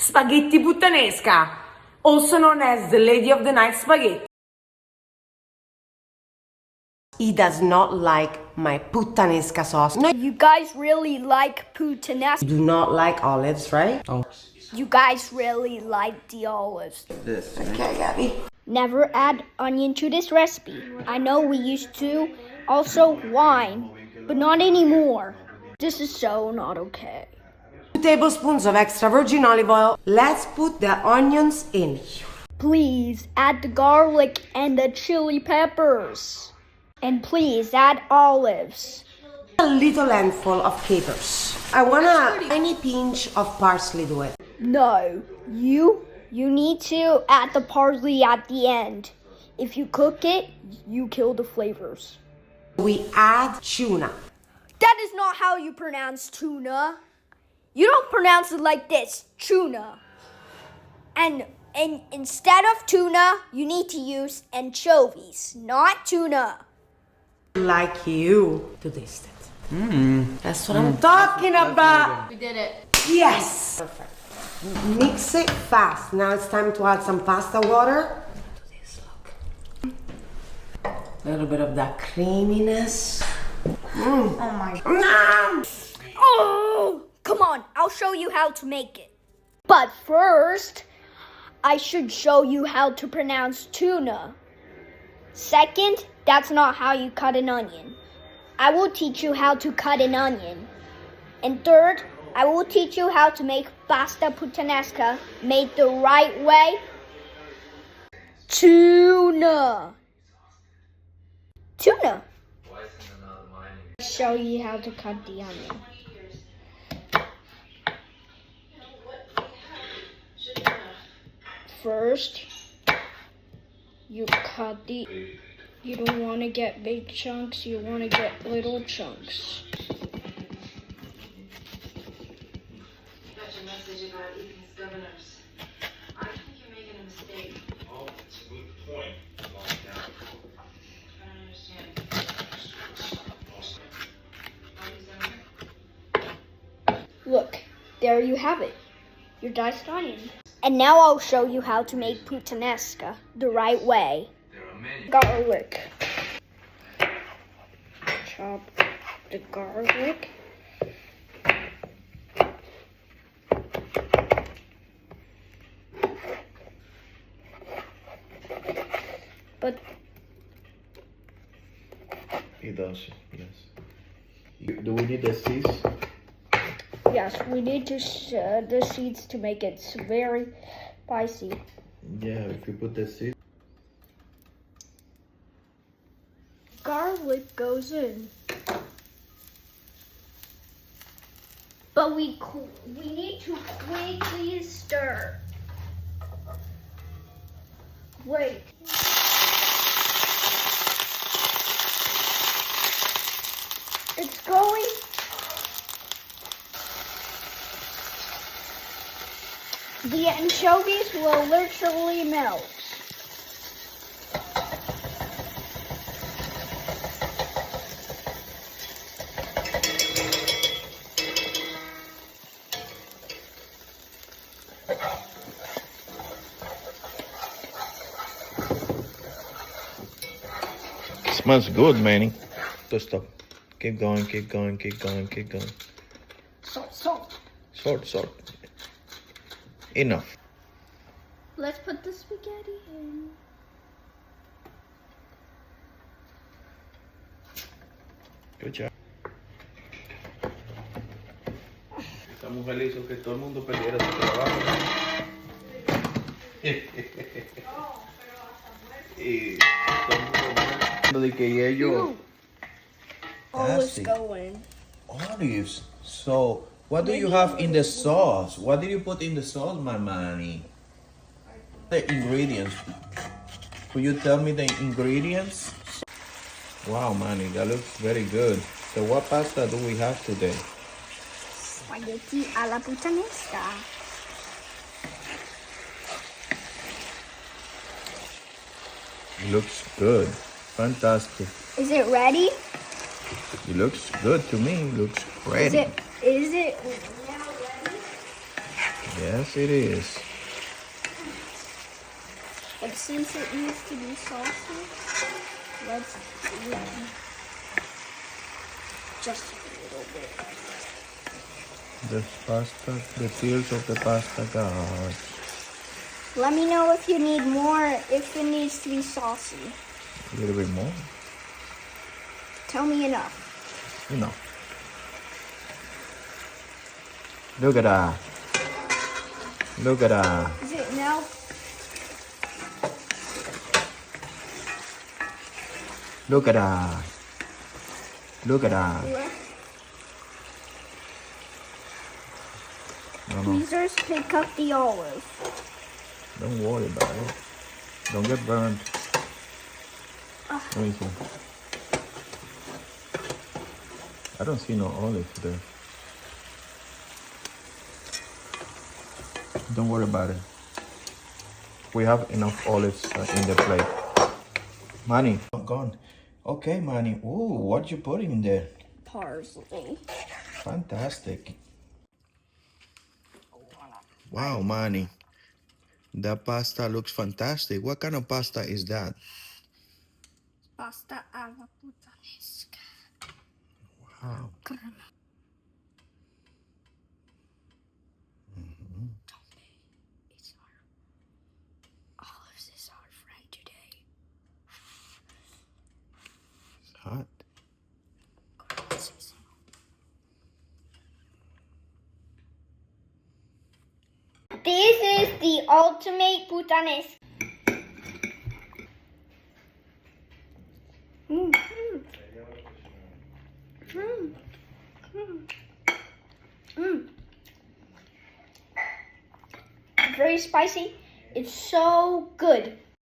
Spaghetti Puttanesca, also known as the Lady of the Night Spaghetti. He does not like my Puttanesca sauce. No, You guys really like Puttanesca. you do not like olives, right? Oh. You guys really like the olives. This. Okay, Gabby. Never add onion to this recipe. I know we used to. Also wine, but not anymore. This is so not okay. 2 tablespoons of extra virgin olive oil. Let's put the onions in. Please add the garlic and the chili peppers. And please add olives. A little handful of capers. I want a tiny pinch of parsley to it. No, you need to add the parsley at the end. If you cook it, you kill the flavors. We add tuna. That is not how you pronounce tuna. You don't pronounce it like this, tuna. And instead of tuna, you need to use anchovies, not tuna. Like you to taste it. That's what I'm talking about. We did it. Yes. Perfect. Mix it fast. Now it's time to add some pasta water. Do this, look. A little bit of that creaminess. Oh my. Oh, come on, I'll show you how to make it. But first, I should show you how to pronounce tuna. Second, that's not how you cut an onion. I will teach you how to cut an onion. And third, I will teach you how to make pasta puttanesca made the right way. Tuna. Tuna. Show you how to cut the onion. First, you cut the. You don't want to get big chunks, you want to get little chunks. Got your message about Ethan's governors. I think you're making a mistake. Oh, it's a good point. I don't understand. Look, there you have it, your diced onion. And now I'll show you how to make puttanesca the right way. Garlic. Chop the garlic. But It does, yes. Do we need the seeds? yes, we need to the seeds to make it very spicy. Yeah, if you put the seeds. Garlic goes in. But we need to quickly stir. Wait. It's going. The anchovies will literally melt. Smells good, Manny. Good stuff. Keep going, keep going, keep going, keep going. Salt. Salt. Enough. Let's put the spaghetti in. Good job. Estamos felices que todo el mundo perdiera su trabajo. Y todo el mundo de que ellos Always go in. Olives. So, what do you have in the sauce? What did you put in the sauce, my manny? The ingredients. Could you tell me the ingredients? Wow, manny, that looks very good. So, what pasta do we have today? Spaghetti alla puttanesca. Looks good. Fantastic. Is it ready? It looks good to me. Looks ready. Is it now ready? Yes, it is. But since it needs to be saucy, let's do just a little bit. The pasta, the tears of the pasta god. Let me know if you need more, if it needs to be saucy. A little bit more. Tell me enough. No. Look at that. Look at that. Is it now? Look at that. Look at that. No, no. Tweezers, pick up the olive. Don't worry about it. Don't get burned. Let me see. I don't see no olive there. Don't worry about it. We have enough olives in the plate. Manny, gone. Okay, Manny. Ooh, what you putting in there? Parsley. Fantastic. Wow, Manny. That pasta looks fantastic. What kind of pasta is that? Pasta alla puttanesca. Wow. It's Olives is our friend today. It's hot. This is the ultimate Puttanesca. Very spicy. It's so good.